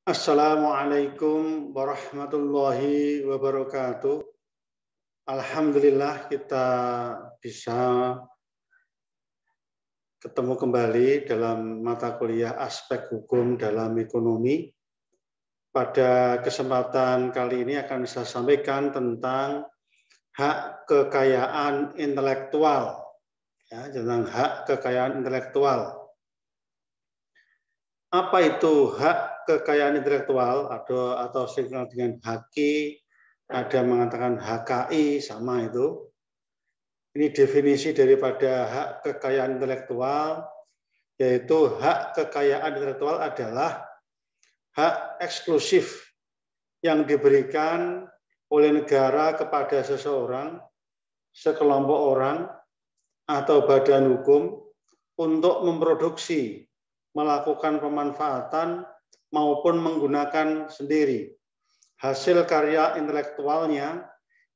Assalamualaikum warahmatullahi wabarakatuh. Alhamdulillah kita bisa ketemu kembali dalam mata kuliah aspek hukum dalam ekonomi. Pada kesempatan kali ini akan saya sampaikan tentang hak kekayaan intelektual. Ya, tentang hak kekayaan intelektual. Apa itu hak kekayaan intelektual atau singkat dengan HAKI, ada mengatakan HKI, sama itu. Ini definisi daripada hak kekayaan intelektual, yaitu hak kekayaan intelektual adalah hak eksklusif yang diberikan oleh negara kepada seseorang, sekelompok orang, atau badan hukum untuk memproduksi, melakukan pemanfaatan, maupun menggunakan sendiri hasil karya intelektualnya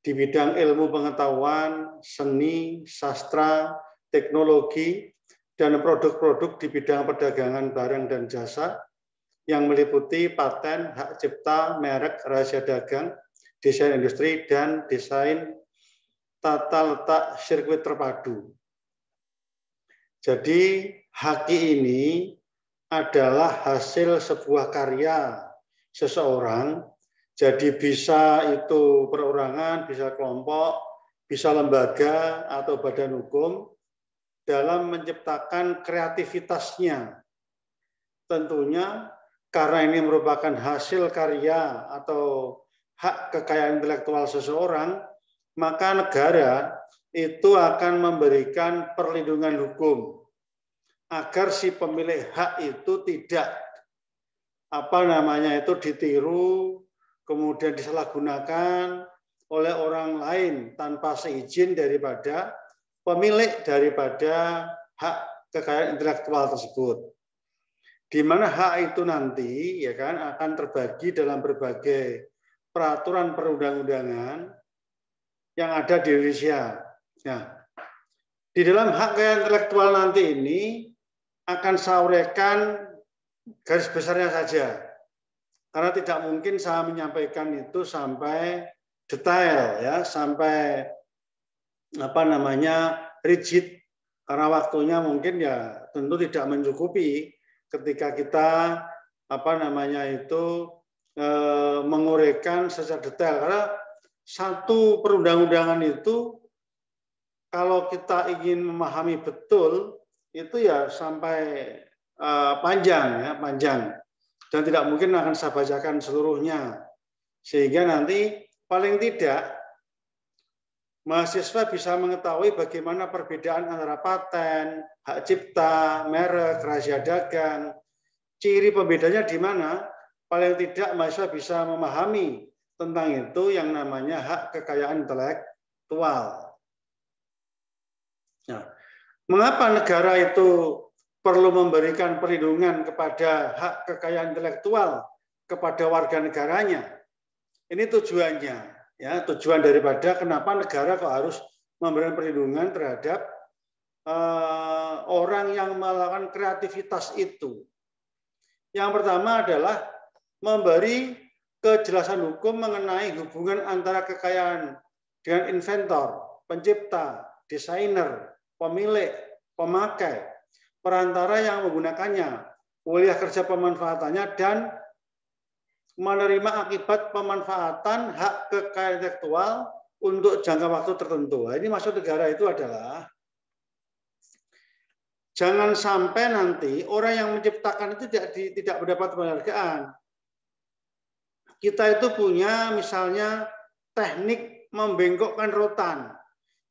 di bidang ilmu pengetahuan, seni, sastra, teknologi, dan produk-produk di bidang perdagangan barang dan jasa yang meliputi paten, hak cipta, merek, rahasia dagang, desain industri, dan desain tata letak sirkuit terpadu. Jadi HAKI ini adalah hasil sebuah karya seseorang. Jadi bisa itu perorangan, bisa kelompok, bisa lembaga atau badan hukum dalam menciptakan kreativitasnya. Tentunya karena ini merupakan hasil karya atau hak kekayaan intelektual seseorang, maka negara itu akan memberikan perlindungan hukum agar si pemilik hak itu tidak ditiru, kemudian disalahgunakan oleh orang lain tanpa seizin daripada pemilik daripada hak kekayaan intelektual tersebut. Di mana hak itu nanti ya kan akan terbagi dalam berbagai peraturan perundang-undangan yang ada di Indonesia. Nah, di dalam hak kekayaan intelektual nanti ini akan saya uraikan garis besarnya saja. Karena tidak mungkin saya menyampaikan itu sampai detail ya, sampai rigid, karena waktunya mungkin ya tentu tidak mencukupi ketika kita menguraikan secara detail, karena satu perundang-undangan itu kalau kita ingin memahami betul itu ya sampai panjang dan tidak mungkin akan saya bacakan seluruhnya, sehingga nanti paling tidak mahasiswa bisa mengetahui bagaimana perbedaan antara paten, hak cipta, merek, rahasia dagang, ciri pembedanya di mana. Paling tidak mahasiswa bisa memahami tentang itu yang namanya hak kekayaan intelektual. Nah, mengapa negara itu perlu memberikan perlindungan kepada hak kekayaan intelektual kepada warga negaranya? Ini tujuannya, ya, tujuan daripada kenapa negara kok harus memberikan perlindungan terhadap orang yang melakukan kreativitas itu. Yang pertama adalah memberi kejelasan hukum mengenai hubungan antara kekayaan dengan inventor, pencipta, desainer, pemilik, pemakai, perantara yang menggunakannya, wilayah kerja pemanfaatannya, dan menerima akibat pemanfaatan hak kekayaan intelektual untuk jangka waktu tertentu. Ini maksud negara itu adalah jangan sampai nanti orang yang menciptakan itu tidak mendapat penghargaan. Kita itu punya misalnya teknik membengkokkan rotan.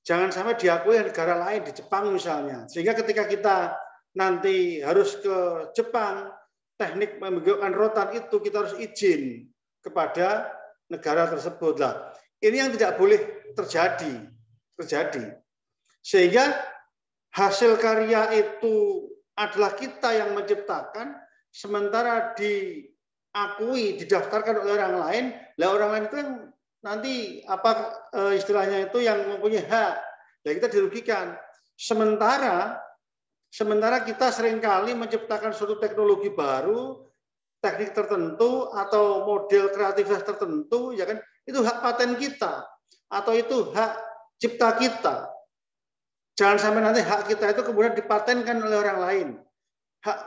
Jangan sampai diakui negara lain, di Jepang misalnya. Sehingga ketika kita nanti harus ke Jepang, teknik membengkokkan rotan itu kita harus izin kepada negara tersebut. Lah, ini yang tidak boleh terjadi. Sehingga hasil karya itu adalah kita yang menciptakan, sementara diakui, didaftarkan oleh orang lain. Lah orang lain itu yang nanti istilahnya itu yang mempunyai hak. Ya kita dirugikan. Sementara kita seringkali menciptakan suatu teknologi baru, teknik tertentu atau model kreativitas tertentu, ya kan, itu hak paten kita atau itu hak cipta kita. Jangan sampai nanti hak kita itu kemudian dipatenkan oleh orang lain. Hak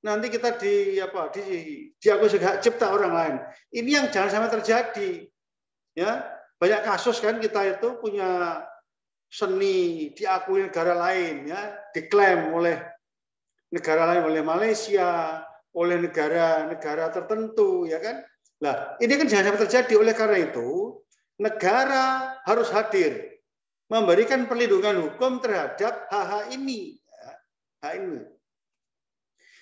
nanti kita diakui sebagai hak cipta orang lain. Ini yang jangan sampai terjadi. Ya, banyak kasus kan kita itu punya seni diakui negara lain, ya, diklaim oleh negara lain, oleh Malaysia, oleh negara-negara tertentu, ya kan? Nah, ini kan jangan sampai terjadi. Oleh karena itu, negara harus hadir memberikan perlindungan hukum terhadap hak-hak ini. Hak ini.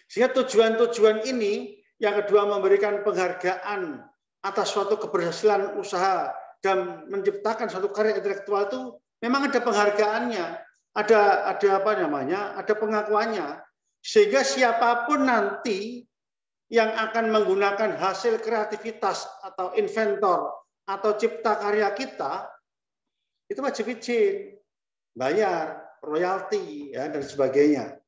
Sehingga tujuan-tujuan ini, yang kedua memberikan penghargaan atas suatu keberhasilan usaha dan menciptakan suatu karya intelektual itu memang ada penghargaannya, ada apa namanya, ada pengakuannya, sehingga siapapun nanti yang akan menggunakan hasil kreativitas atau inventor atau cipta karya kita itu wajib izin, bayar royalti, ya, dan sebagainya.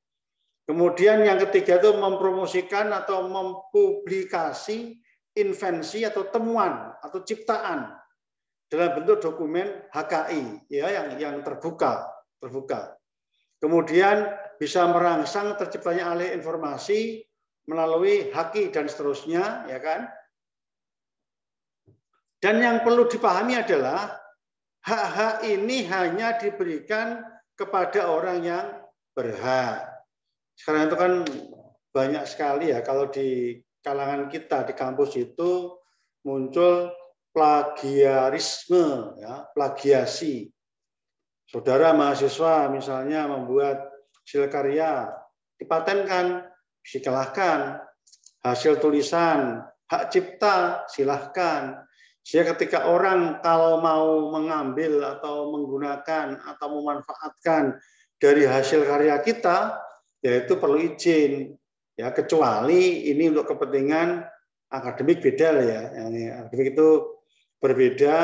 Kemudian yang ketiga itu mempromosikan atau mempublikasi invensi atau temuan atau ciptaan dalam bentuk dokumen HKI, ya, yang terbuka. Kemudian bisa merangsang terciptanya alih informasi melalui haki dan seterusnya, ya kan? Dan yang perlu dipahami adalah hak-hak ini hanya diberikan kepada orang yang berhak. Sekarang itu kan banyak sekali ya, kalau di kalangan kita di kampus itu muncul plagiarisme, ya, plagiasi. Saudara mahasiswa misalnya membuat hasil karya, dipatenkan, silahkan. Hasil tulisan, hak cipta, silahkan. Sehingga ketika orang kalau mau mengambil atau menggunakan atau memanfaatkan dari hasil karya kita, yaitu perlu izin. Ya, kecuali ini untuk kepentingan akademik beda lah ya. Yang akademik itu berbeda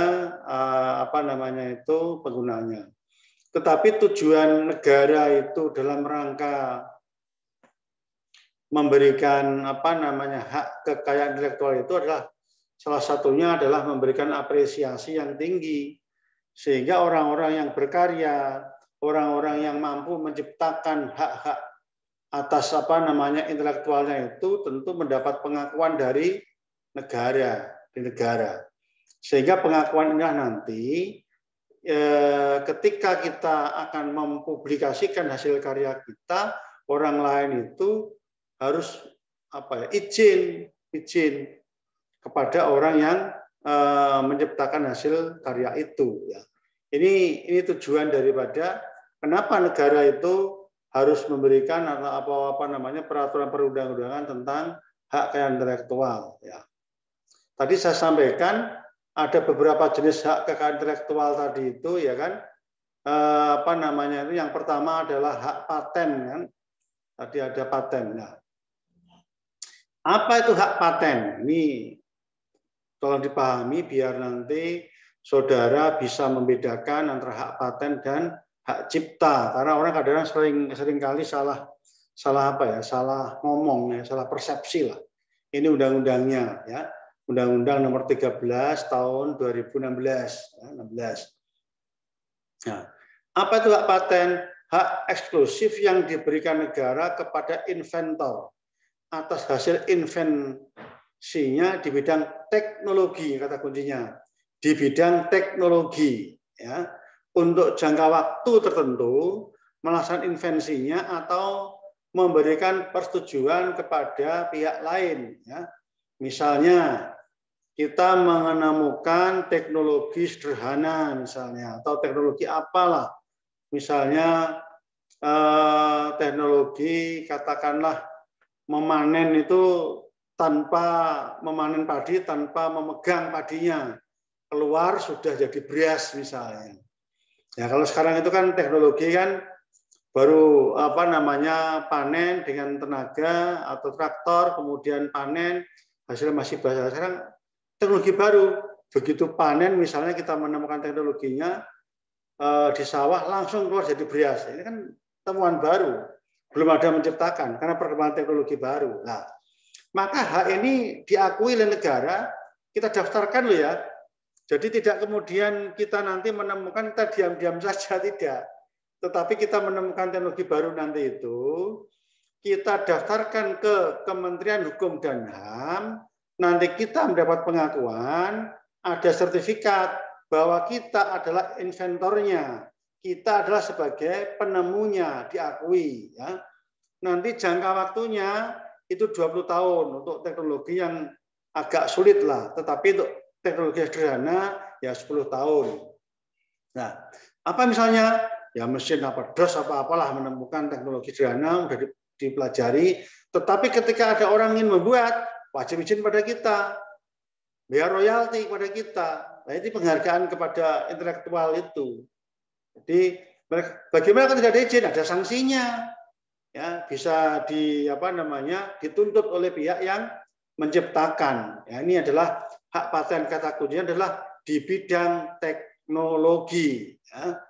penggunaannya. Tetapi tujuan negara itu dalam rangka memberikan hak kekayaan intelektual itu adalah salah satunya adalah memberikan apresiasi yang tinggi sehingga orang-orang yang berkarya, orang-orang yang mampu menciptakan hak-hak atas intelektualnya itu tentu mendapat pengakuan dari negara, Sehingga pengakuan inilah nanti ketika kita akan mempublikasikan hasil karya kita, orang lain itu harus izin kepada orang yang menciptakan hasil karya itu. Ya. Ini tujuan daripada kenapa negara itu harus memberikan peraturan perundang-undangan tentang hak kekayaan intelektual. Ya. Tadi saya sampaikan ada beberapa jenis hak kekayaan intelektual tadi itu, ya kan? Itu yang pertama adalah hak paten, kan? Tadi ada paten. Nah, apa itu hak paten? Ini tolong dipahami biar nanti saudara bisa membedakan antara hak paten dan hak cipta. Karena orang kadang-kadang sering kali salah ngomong, ya, salah persepsi lah. Ini undang-undangnya, ya. Undang-Undang Nomor 13 tahun 2016. Ya, 16. Nah, apa itu hak paten? Hak eksklusif yang diberikan negara kepada inventor atas hasil invensinya di bidang teknologi, kata kuncinya, di bidang teknologi, ya, untuk jangka waktu tertentu melaksanakan invensinya atau memberikan persetujuan kepada pihak lain, ya. Misalnya kita menemukan teknologi sederhana misalnya, atau teknologi apalah, misalnya teknologi katakanlah memanen itu tanpa memanen padi, tanpa memegang padinya, keluar sudah jadi beras misalnya. Ya, kalau sekarang itu kan teknologi kan baru panen dengan tenaga atau traktor, kemudian panen hasil masih basah. Sekarang teknologi baru, begitu panen misalnya kita menemukan teknologinya di sawah langsung keluar jadi beras. Ini kan temuan baru, belum ada menciptakan karena perkembangan teknologi baru. Nah, maka hak ini diakui oleh negara, kita daftarkan loh ya. Jadi tidak kemudian kita nanti menemukan, kita diam-diam saja, tidak. Tetapi kita menemukan teknologi baru nanti itu, kita daftarkan ke Kementerian Hukum dan HAM, nanti kita mendapat pengakuan, ada sertifikat bahwa kita adalah inventornya, kita adalah sebagai penemunya, diakui. Ya. Nanti jangka waktunya itu 20 tahun untuk teknologi yang agak sulit lah, tetapi untuk teknologi sederhana ya 10 tahun. Nah, apa misalnya? Ya mesin apa DOS apa-apalah, menemukan teknologi sederhana sudah dipelajari, tetapi ketika ada orang ingin membuat, wajib izin pada kita, biar royalti pada kita. Nah, ini penghargaan kepada intelektual itu. Jadi bagaimana kalau tidak ada izin, ada sanksinya. Ya, bisa dituntut oleh pihak yang menciptakan. Ya, ini adalah hak paten kata kuncinya adalah di bidang teknologi. Ya.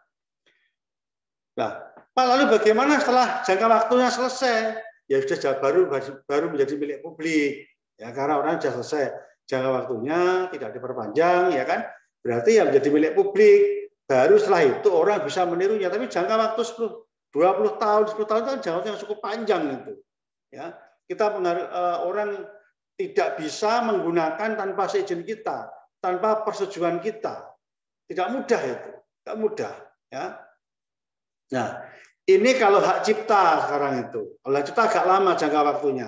Nah, lalu bagaimana setelah jangka waktunya selesai? Ya sudah baru menjadi milik publik. Ya, karena orang sudah selesai jangka waktunya, tidak diperpanjang, ya kan? Berarti ya menjadi milik publik. Baru setelah itu orang bisa menirunya. Tapi jangka waktu 20 tahun, 10 tahun itu kan jangka yang cukup panjang itu. Ya, orang tidak bisa menggunakan tanpa seizin kita, tanpa persetujuan kita. Tidak mudah itu, tidak mudah. Ya. Nah, ini kalau hak cipta sekarang itu. Kalau hak cipta agak lama jangka waktunya.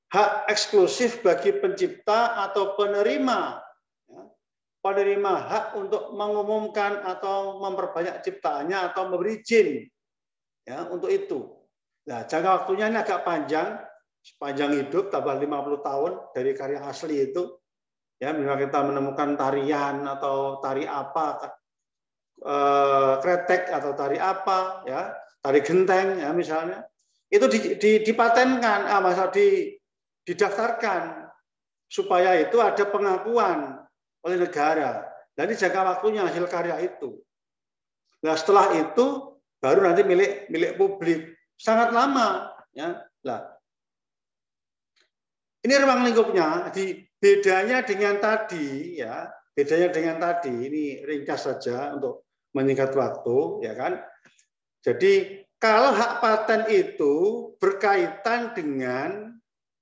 Hak eksklusif bagi pencipta atau penerima. Ya. Penerima hak untuk mengumumkan atau memperbanyak ciptaannya atau memberi izin. Ya, untuk itu. Nah, jangka waktunya ini agak panjang, sepanjang hidup tambah 50 tahun dari karya asli itu. Ya, misalnya kita menemukan tarian atau tari apa, kretek atau tari apa, ya, tari genteng, ya misalnya, itu dipatenkan, didaftarkan supaya itu ada pengakuan oleh negara. Dan ini jangka waktunya hasil karya itu. Nah, setelah itu baru nanti milik publik. Sangat lama, ya. Nah, ini ruang lingkupnya. Bedanya dengan tadi, ya, bedanya dengan tadi. Ini ringkas saja untuk menyingkat waktu, ya kan. Jadi kalau hak paten itu berkaitan dengan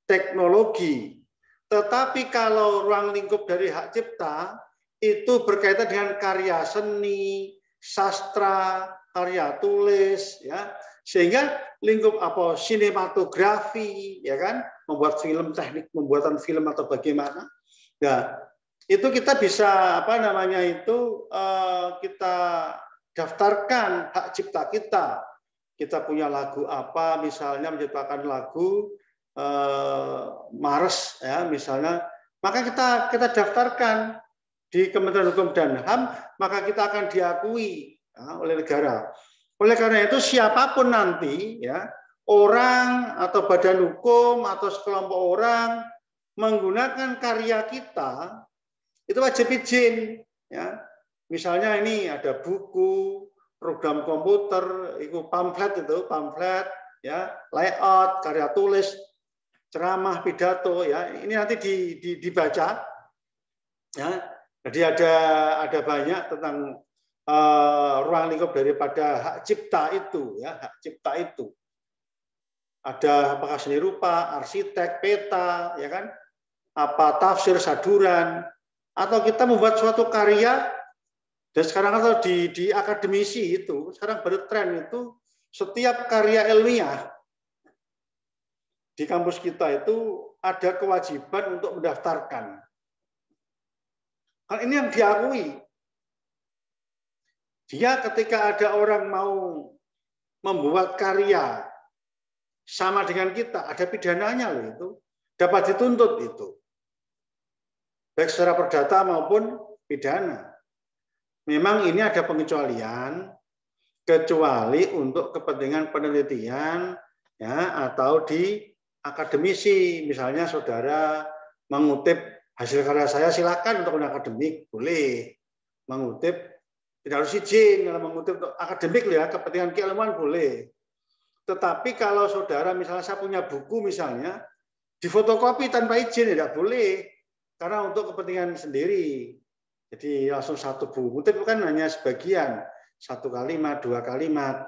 teknologi, tetapi kalau ruang lingkup dari hak cipta itu berkaitan dengan karya seni, sastra, karya tulis, ya, sehingga lingkup sinematografi, ya kan, membuat film, teknik pembuatan film atau bagaimana. Nah, itu kita bisa kita daftarkan hak cipta kita. Kita punya lagu apa, misalnya menciptakan lagu Mars, ya misalnya, maka kita daftarkan di Kementerian Hukum dan HAM, maka kita akan diakui ya, oleh negara. Oleh karena itu siapapun nanti, ya orang atau badan hukum atau sekelompok orang menggunakan karya kita itu wajib izin, ya. Misalnya ini ada buku, program komputer, itu pamflet, ya, layout, karya tulis, ceramah, pidato, ya. Ini nanti dibaca, ya. Jadi ada banyak tentang ruang lingkup daripada hak cipta itu, ya, hak cipta itu. Ada apakah seni rupa, arsitek, peta, ya kan, apa tafsir, saduran. Atau kita membuat suatu karya, dan sekarang atau di akademisi itu, sekarang baru tren itu, setiap karya ilmiah di kampus kita itu ada kewajiban untuk mendaftarkan. Hal ini yang diakui. Dia ketika ada orang mau membuat karya sama dengan kita, ada pidananya loh itu, dapat dituntut itu. Baik secara perdata maupun pidana. Memang ini ada pengecualian, kecuali untuk kepentingan penelitian, ya, atau di akademisi. Misalnya saudara mengutip hasil karya saya, silakan untuk akademik, boleh. Mengutip, tidak harus izin, kalau mengutip untuk akademik ya, kepentingan keilmuan boleh. Tetapi kalau saudara misalnya saya punya buku misalnya, difotokopi tanpa izin tidak boleh, karena untuk kepentingan sendiri. Jadi langsung satu buku, itu kan hanya sebagian, 1 kalimat, 2 kalimat.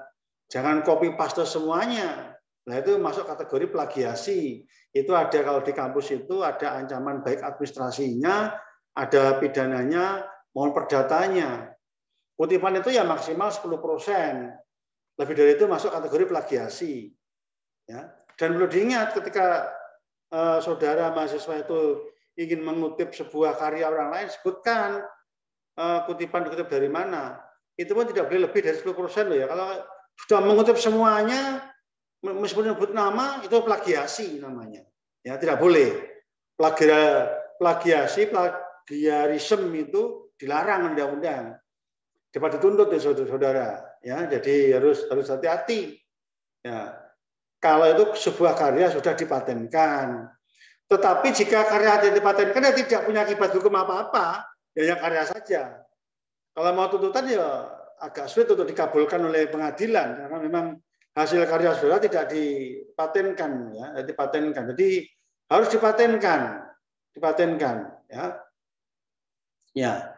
Jangan copy paste semuanya. Nah itu masuk kategori plagiasi. Itu ada kalau di kampus itu ada ancaman baik administrasinya, ada pidananya, mohon perdatanya. Kutipan itu ya maksimal 10%. Lebih dari itu masuk kategori plagiasi. Ya. Dan perlu diingat ketika saudara mahasiswa itu ingin mengutip sebuah karya orang lain, sebutkan kutipan dikutip dari mana. Itu pun tidak boleh lebih dari 10% loh ya. Kalau sudah mengutip semuanya, meskipun menyebut nama, itu plagiasi namanya. Ya, tidak boleh. Plagiarisme itu dilarang undang-undang. Dapat dituntut ya saudara. Ya, jadi harus hati-hati. Ya. Kalau itu sebuah karya sudah dipatenkan. Tetapi jika karya tidak dipatenkan, ya tidak punya akibat hukum apa-apa, ya karya saja. Kalau mau tuntutan ya agak sulit untuk dikabulkan oleh pengadilan, karena memang hasil karya saudara tidak dipatenkan, ya, dipatenkan. Jadi harus dipatenkan, ya. Ya.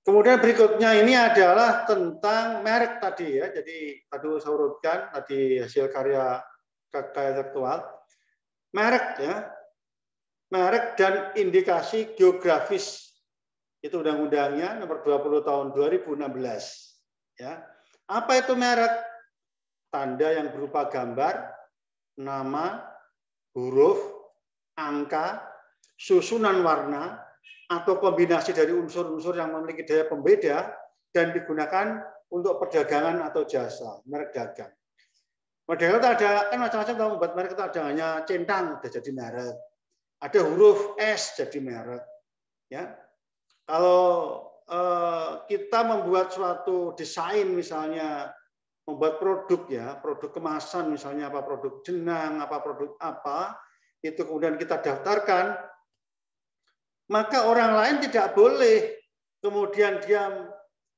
Kemudian berikutnya ini adalah tentang merek tadi ya. Jadi tadi saya urutkan tadi hasil karya intelektual, merek ya, merek dan indikasi geografis itu undang-undangnya nomor 20 tahun 2016 ya. Apa itu merek? Tanda yang berupa gambar, nama, huruf, angka, susunan warna atau kombinasi dari unsur-unsur yang memiliki daya pembeda dan digunakan untuk perdagangan atau jasa, merek dagang. Model itu ada kan macam-macam, kalau membuat merek itu ada hanya centang sudah jadi merek, ada huruf S jadi merek. Ya, kalau kita membuat suatu desain misalnya, membuat produk ya, produk kemasan misalnya apa, produk jenang, apa produk apa, itu kemudian kita daftarkan, maka orang lain tidak boleh kemudian dia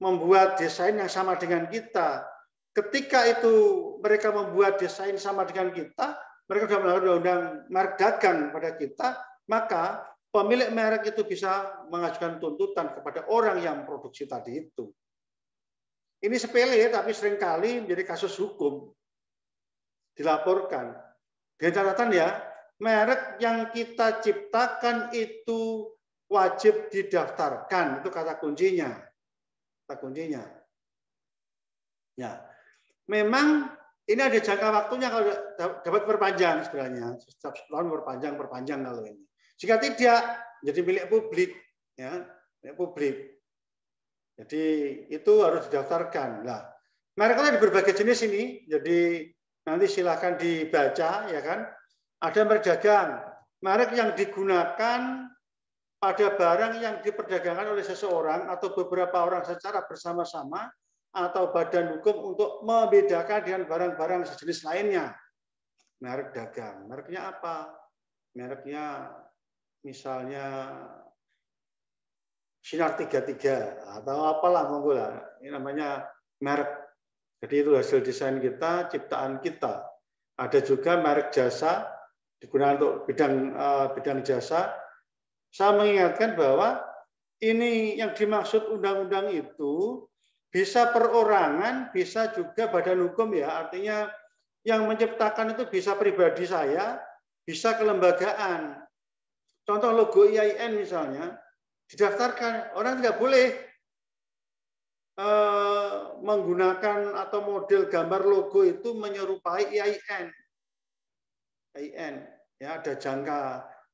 membuat desain yang sama dengan kita. Ketika itu mereka membuat desain sama dengan kita, mereka sudah melanggar undang-undang merek dagang pada kita, maka pemilik merek itu bisa mengajukan tuntutan kepada orang yang produksi tadi itu. Ini sepele, tapi seringkali menjadi kasus hukum. Dilaporkan. Dengan catatan ya, merek yang kita ciptakan itu wajib didaftarkan. Itu kata kuncinya. Kata kuncinya. Ya. Memang ini ada jangka waktunya kalau dapat perpanjang sebenarnya. Setiap tahun perpanjang kalau ini. Jika tidak, jadi milik publik. Ya, milik publik. Jadi itu harus didaftarkan. Nah, merek ada di berbagai jenis ini. Jadi nanti silakan dibaca, ya kan. Ada merek dagang, merek yang digunakan pada barang yang diperdagangkan oleh seseorang atau beberapa orang secara bersama-sama atau badan hukum untuk membedakan dengan barang-barang sejenis lainnya. Merek dagang. Mereknya apa? Mereknya misalnya Sinar 33 atau apalah monggo lah. Ini namanya merek. Jadi itu hasil desain kita, ciptaan kita. Ada juga merek jasa digunakan untuk bidang jasa. Saya mengingatkan bahwa ini yang dimaksud undang-undang itu bisa perorangan, bisa juga badan hukum ya. Artinya yang menciptakan itu bisa pribadi saya, bisa kelembagaan. Contoh logo IAIN misalnya, didaftarkan. Orang tidak boleh menggunakan atau model gambar logo itu menyerupai IAIN. IAIN ya, ada jangka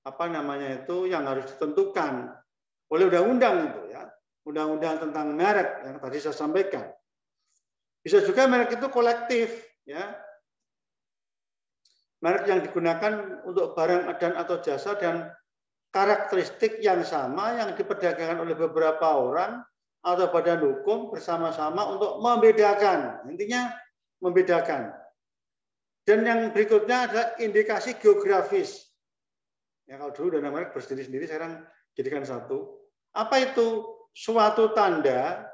apa namanya itu yang harus ditentukan oleh undang-undang itu ya. Undang-undang tentang merek yang tadi saya sampaikan. Bisa juga merek itu kolektif, ya. Merek yang digunakan untuk barang dan atau jasa dan karakteristik yang sama yang diperdagangkan oleh beberapa orang atau badan hukum bersama-sama untuk membedakan. Intinya membedakan. Dan yang berikutnya adalah indikasi geografis. Ya, kalau dulu dana merek bersendiri-sendiri, sekarang jadikan satu. Apa itu? Suatu tanda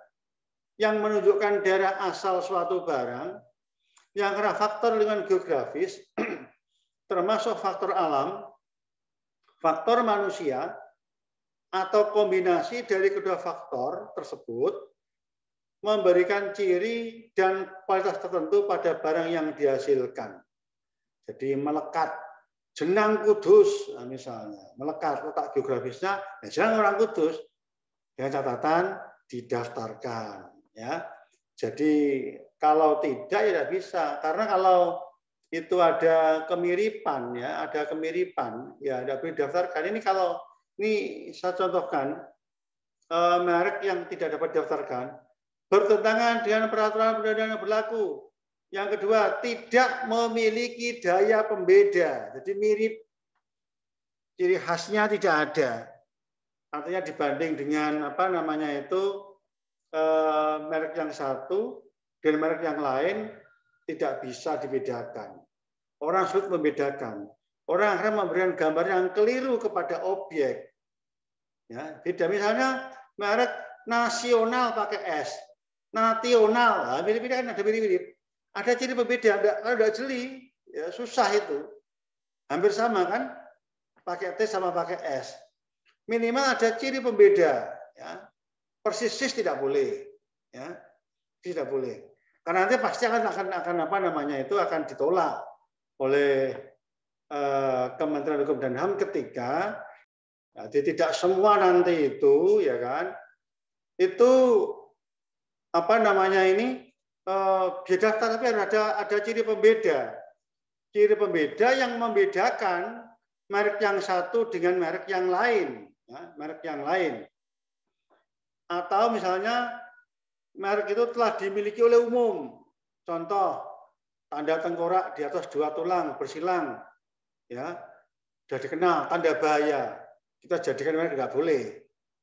yang menunjukkan daerah asal suatu barang yang karena faktor lingkungan geografis termasuk faktor alam faktor manusia atau kombinasi dari kedua faktor tersebut memberikan ciri dan kualitas tertentu pada barang yang dihasilkan. Jadi melekat, jenang Kudus, nah misalnya, melekat letak geografisnya, ya jenang orang Kudus, dengan catatan didaftarkan. Ya, jadi kalau tidak ya tidak bisa, karena kalau itu ada kemiripan, ya ada kemiripan, ya tidak boleh didaftarkan. Ini kalau ini saya contohkan merek yang tidak dapat didaftarkan bertentangan dengan peraturan perundang-undangan yang berlaku. Yang kedua, tidak memiliki daya pembeda, jadi mirip, ciri khasnya tidak ada. Artinya dibanding dengan apa namanya itu merek yang satu dan merek yang lain tidak bisa dibedakan. Orang sulit membedakan. Orang akan memberikan gambar yang keliru kepada objek. Ya, beda misalnya merek nasional pakai S, nasional, mirip-mirip kan ada mirip-mirip. Ada ciri pembeda, kalau tidak jeli, ya susah itu. Hampir sama kan, pakai T sama pakai S. Minimal ada ciri pembeda, ya. Persis tidak boleh, ya, tidak boleh. Karena nanti pasti akan apa namanya itu akan ditolak oleh Kementerian Hukum dan HAM ketika jadi tidak semua nanti itu, ya kan, itu apa namanya ini beda, tapi ada ciri pembeda. Ciri pembeda yang membedakan merek yang satu dengan merek yang lain, ya, merek yang lain. Atau misalnya merek itu telah dimiliki oleh umum. Contoh, tanda tengkorak di atas 2 tulang bersilang, ya, sudah dikenal, tanda bahaya. Kita jadikan merek tidak boleh,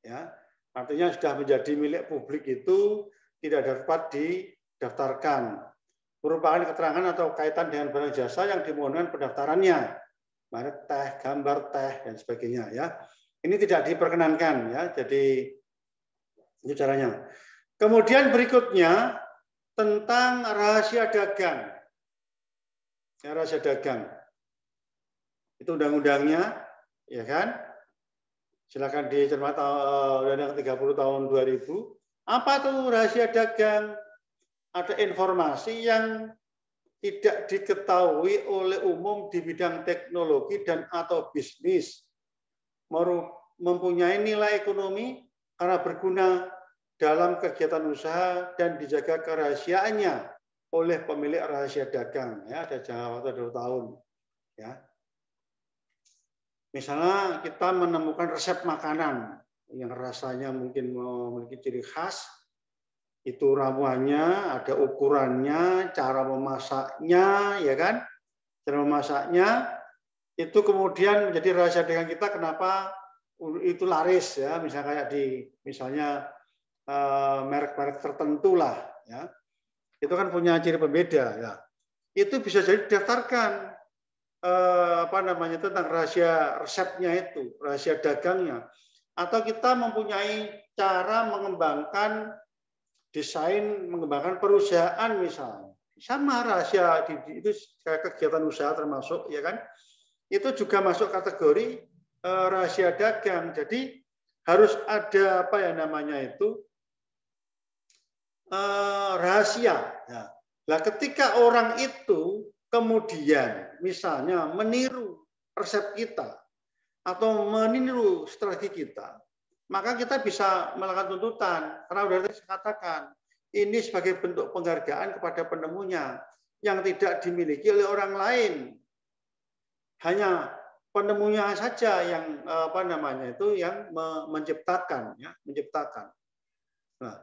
ya. Artinya sudah menjadi milik publik itu tidak dapat didaftarkan. Merupakan keterangan atau kaitan dengan barang jasa yang dimohonkan pendaftarannya. Merek teh, gambar teh, dan sebagainya. Ya, ini tidak diperkenankan. Ya, jadi ini caranya. Kemudian berikutnya tentang rahasia dagang. Ya, rahasia dagang. Itu undang-undangnya, ya kan? Silakan dicermati Undang-Undang 30 tahun 2000. Apa tuh rahasia dagang? Ada informasi yang tidak diketahui oleh umum di bidang teknologi dan atau bisnis, mempunyai nilai ekonomi karena berguna dalam kegiatan usaha dan dijaga kerahasiaannya oleh pemilik rahasia dagang. Ya, ada jangka waktu 2 tahun. Ya. Misalnya kita menemukan resep makanan yang rasanya mungkin memiliki ciri khas, itu ramuannya, ada ukurannya, cara memasaknya, ya kan? Cara memasaknya itu kemudian menjadi rahasia dagang kita. Kenapa itu laris, ya? Misalnya kayak misalnya merek-merek tertentu lah, ya. Itu kan punya ciri pembeda, ya. Itu bisa jadi didaftarkan apa namanya tentang rahasia resepnya itu, rahasia dagangnya. Atau kita mempunyai cara mengembangkan desain, mengembangkan perusahaan misalnya, sama rahasia itu kegiatan usaha termasuk, ya kan, itu juga masuk kategori rahasia dagang. Jadi harus ada apa ya namanya itu rahasia. Nah, ketika orang itu kemudian misalnya meniru resep kita atau meniru strategi kita, maka kita bisa melakukan tuntutan. Karena sudah saya katakan, ini sebagai bentuk penghargaan kepada penemunya yang tidak dimiliki oleh orang lain. Hanya penemunya saja yang apa namanya itu yang menciptakan, ya, menciptakan. Nah,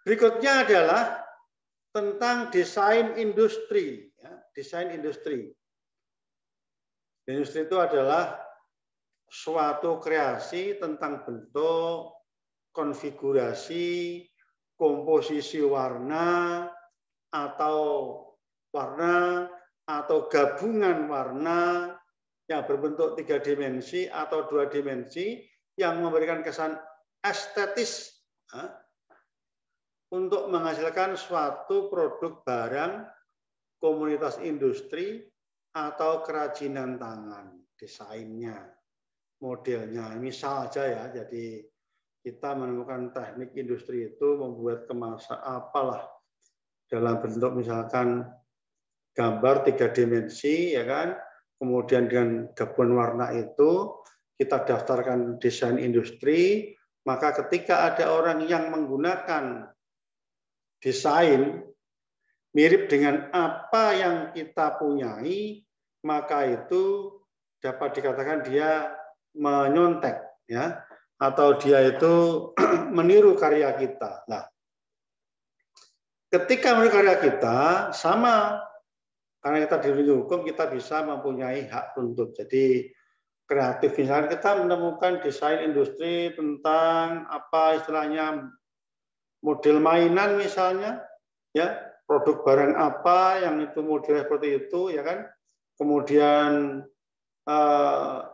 berikutnya adalah tentang desain industri. Ya, desain industri. Industri itu adalah suatu kreasi tentang bentuk, konfigurasi, komposisi warna atau gabungan warna yang berbentuk 3 dimensi atau 2 dimensi yang memberikan kesan estetis untuk menghasilkan suatu produk barang, komunitas industri, atau kerajinan tangan, desainnya, modelnya. Misal aja ya, jadi kita menemukan teknik industri itu membuat kemasan apalah dalam bentuk misalkan gambar 3 dimensi, ya kan? Kemudian dengan gabungan warna itu kita daftarkan desain industri, maka ketika ada orang yang menggunakan desain mirip dengan apa yang kita punyai, maka itu dapat dikatakan dia menyontek, ya, atau dia itu meniru karya kita. Nah, ketika meniru karya kita, sama, karena kita dilindungi hukum, kita bisa mempunyai hak tuntut. Jadi kreatif, misalnya kita menemukan desain industri tentang apa istilahnya model mainan misalnya, ya, produk barang apa yang itu modelnya seperti itu, ya kan? Kemudian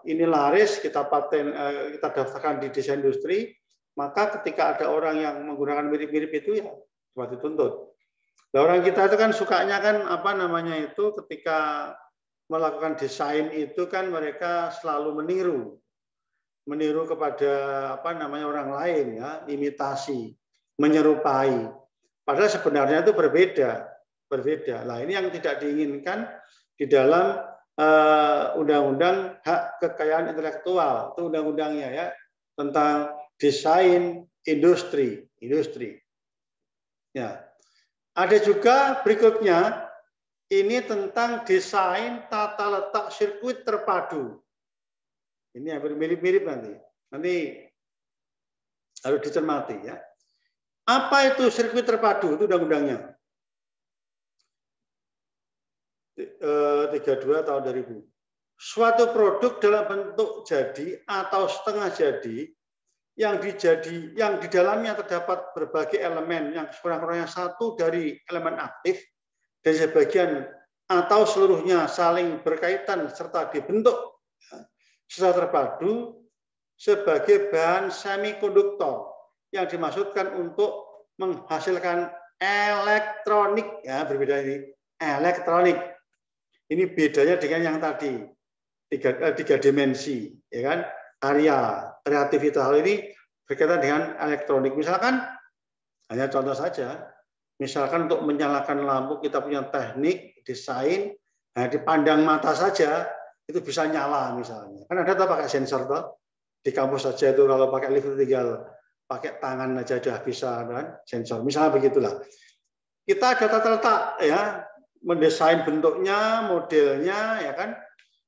ini laris, kita paten, kita daftarkan di desain industri, maka ketika ada orang yang menggunakan mirip-mirip itu ya dapat dituntut. Nah, orang kita itu kan sukanya kan apa namanya itu ketika melakukan desain itu kan mereka selalu meniru kepada apa namanya orang lain, ya, imitasi, menyerupai. Padahal sebenarnya itu berbeda. Nah, ini yang tidak diinginkan di dalam undang-undang hak kekayaan intelektual, itu undang-undangnya ya, tentang desain industri. Ya. Ada juga berikutnya, ini tentang desain tata letak sirkuit terpadu. Ini hampir mirip-mirip nanti. Nanti harus dicermati ya. Apa itu sirkuit terpadu? Itu undang-undangnya. 32 tahun 2000. Suatu produk dalam bentuk jadi atau setengah jadi yang di dalamnya terdapat berbagai elemen yang sekurang-kurangnya satu dari elemen aktif dan sebagian atau seluruhnya saling berkaitan serta dibentuk secara terpadu sebagai bahan semikonduktor yang dimaksudkan untuk menghasilkan elektronik, ya, berbeda ini elektronik. Ini bedanya dengan yang tadi tiga dimensi, ya kan? Karya, kreativitas. Hal ini berkaitan dengan elektronik. Misalkan hanya contoh saja, misalkan untuk menyalakan lampu kita punya teknik desain, nah dipandang mata saja itu bisa nyala misalnya. Kan ada tuh pakai sensor tuh. Di kampus saja itu kalau pakai lift tinggal pakai tangan aja sudah bisa kan sensor. Misalnya begitulah. Kita ada tata letak ya, mendesain bentuknya, modelnya ya kan.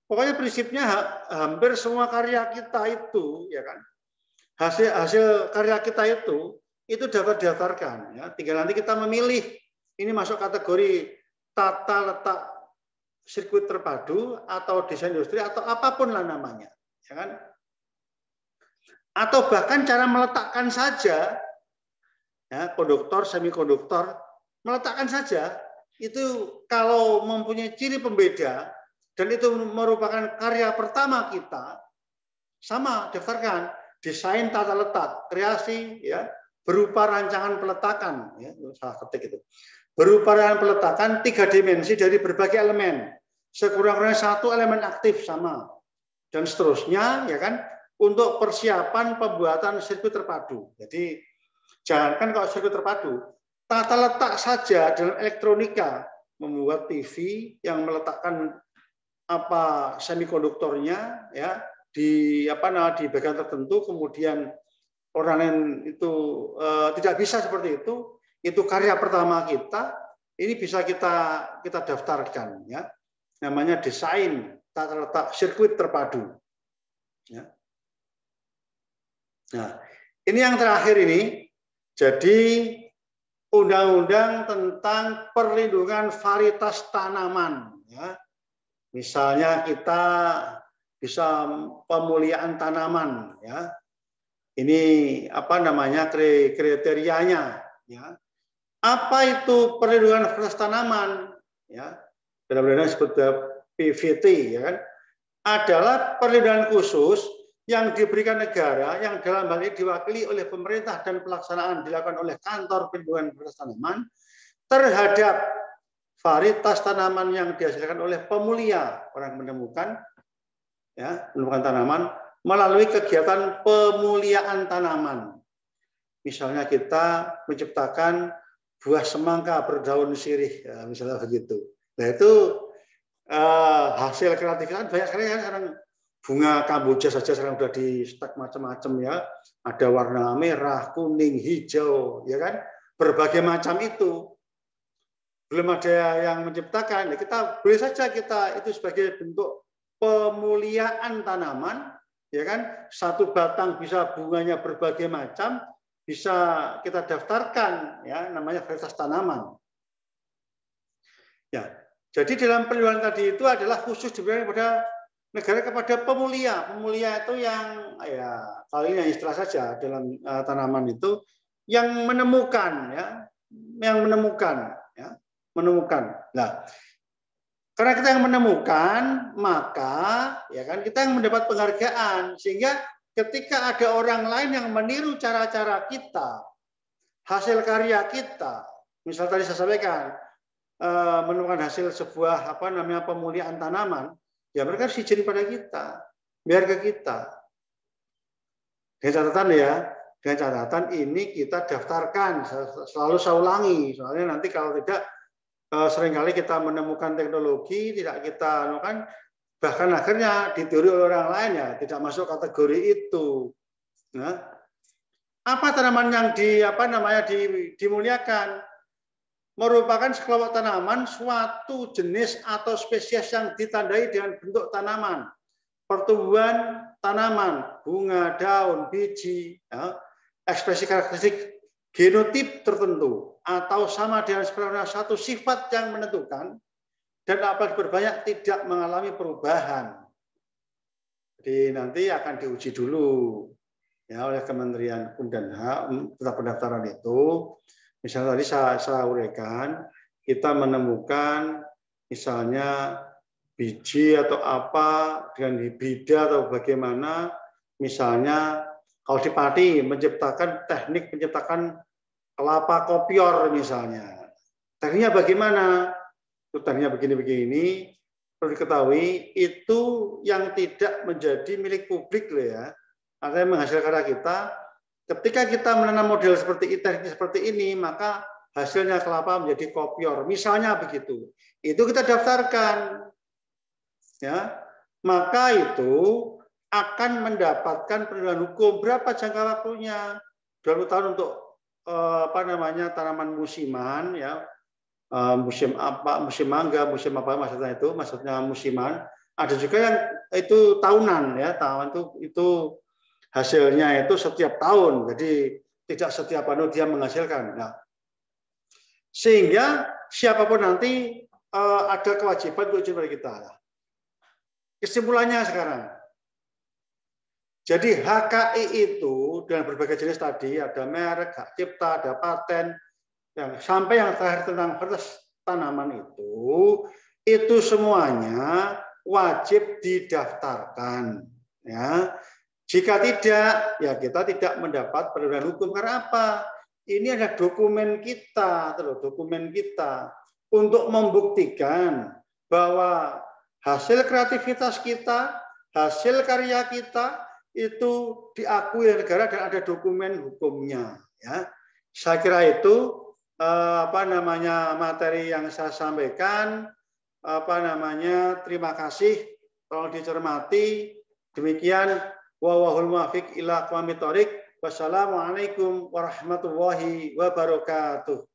Pokoknya prinsipnya hampir semua karya kita itu ya kan. Hasil karya kita itu dapat didaftarkan ya. Tinggal nanti kita memilih ini masuk kategori tata letak sirkuit terpadu atau desain industri atau apapun lah namanya, ya kan? Atau bahkan cara meletakkan saja, ya, konduktor, semikonduktor, meletakkan saja itu kalau mempunyai ciri pembeda dan itu merupakan karya pertama kita, sama daftarkan desain tata letak kreasi, ya, berupa rancangan peletakan, ya, salah ketik itu, berupa rancangan peletakan 3 dimensi dari berbagai elemen, sekurang-kurangnya 1 elemen aktif sama dan seterusnya, ya kan? Untuk persiapan pembuatan sirkuit terpadu. Jadi jangankan kalau sirkuit terpadu, tata letak saja dalam elektronika, membuat TV yang meletakkan apa semikonduktornya ya di di bagian tertentu, kemudian orang lain itu tidak bisa seperti itu karya pertama kita, ini bisa kita daftarkan ya. Namanya desain tata letak sirkuit terpadu. Ya. Nah, ini yang terakhir ini. Jadi undang-undang tentang perlindungan varietas tanaman. Ya. Misalnya kita bisa pemuliaan tanaman. Ya. Ini apa namanya kriterianya. Ya. Apa itu perlindungan varietas tanaman? Ya. Benar-benar disebut PVT, ya kan? Adalah perlindungan khusus yang diberikan negara yang dalam hal ini diwakili oleh pemerintah dan pelaksanaan dilakukan oleh kantor perlindungan varietas tanaman terhadap varietas tanaman yang dihasilkan oleh pemulia, orang menemukan tanaman melalui kegiatan pemuliaan tanaman. Misalnya kita menciptakan buah semangka berdaun sirih, ya, misalnya begitu. Nah itu hasil kreativitas banyak sekali kan sekarang. Bunga kamboja saja sekarang sudah di stek macam-macam ya. Ada warna merah, kuning, hijau, ya kan? Berbagai macam itu. Belum ada yang menciptakan, ya kita boleh saja kita itu sebagai bentuk pemuliaan tanaman, ya kan? Satu batang bisa bunganya berbagai macam, bisa kita daftarkan, ya namanya varietas tanaman. Ya, jadi dalam penelitian tadi itu adalah khusus diberikan kepada negara kepada pemulia. Pemulia itu yang ya kali ini istilah saja dalam tanaman itu yang menemukan, ya, yang menemukan, ya, menemukan. Nah, karena kita yang menemukan, maka ya kan kita yang mendapat penghargaan. Sehingga ketika ada orang lain yang meniru cara-cara kita, hasil karya kita, misal tadi saya sampaikan menemukan hasil sebuah pemuliaan tanaman. Ya mereka harus izin pada kita, biar ke kita. Dengan catatan ya, dengan catatan ini kita daftarkan, selalu saya ulangi, soalnya nanti kalau tidak seringkali kita menemukan teknologi tidak kita bahkan akhirnya ditiru oleh orang lain ya tidak masuk kategori itu. Nah, apa tanaman yang dimuliakan? Merupakan sekelompok tanaman suatu jenis atau spesies yang ditandai dengan bentuk tanaman, pertumbuhan tanaman, bunga, daun, biji, ya, ekspresi karakteristik genotip tertentu, atau sama dengan satu sifat yang menentukan, dan apalagi berbanyak tidak mengalami perubahan. Jadi nanti akan diuji dulu ya oleh Kementerian Hukum dan HAM tentang pendaftaran itu. Misalnya tadi saya uraikan, kita menemukan misalnya biji atau apa dengan hibrida atau bagaimana, misalnya kalau di Pati menciptakan teknik menciptakan kelapa kopior misalnya. Tekniknya bagaimana? Tekniknya begini-begini, perlu diketahui itu yang tidak menjadi milik publik loh ya. Artinya menghasilkan karya kita. Ketika kita menanam model seperti ini, maka hasilnya kelapa menjadi kopior. Misalnya begitu. Itu kita daftarkan. Ya. Maka itu akan mendapatkan perlindungan hukum. Berapa jangka waktunya? 20 tahun untuk tanaman musiman ya. Musim mangga, musim apa maksudnya itu? Maksudnya musiman. Ada juga yang itu tahunan ya. Tahun itu hasilnya itu setiap tahun, jadi tidak setiap tahun dia menghasilkan. Nah, sehingga siapapun nanti ada kewajiban untuk izin pada kita. Kesimpulannya sekarang, jadi HKI itu dengan berbagai jenis tadi, ada merek, hak cipta, ada paten, yang sampai yang terakhir tentang varietas tanaman itu semuanya wajib didaftarkan. Ya. Jika tidak, ya kita tidak mendapat perlindungan hukum. Karena apa? Ini adalah dokumen kita, dokumen kita untuk membuktikan bahwa hasil kreativitas kita, hasil karya kita itu diakui oleh negara dan ada dokumen hukumnya. Ya, saya kira itu materi yang saya sampaikan. Terima kasih. Tolong dicermati. Demikian. Wallahul muwaffiq ila aqwamit thoriq. Wassalamualaikum warahmatullahi wabarakatuh.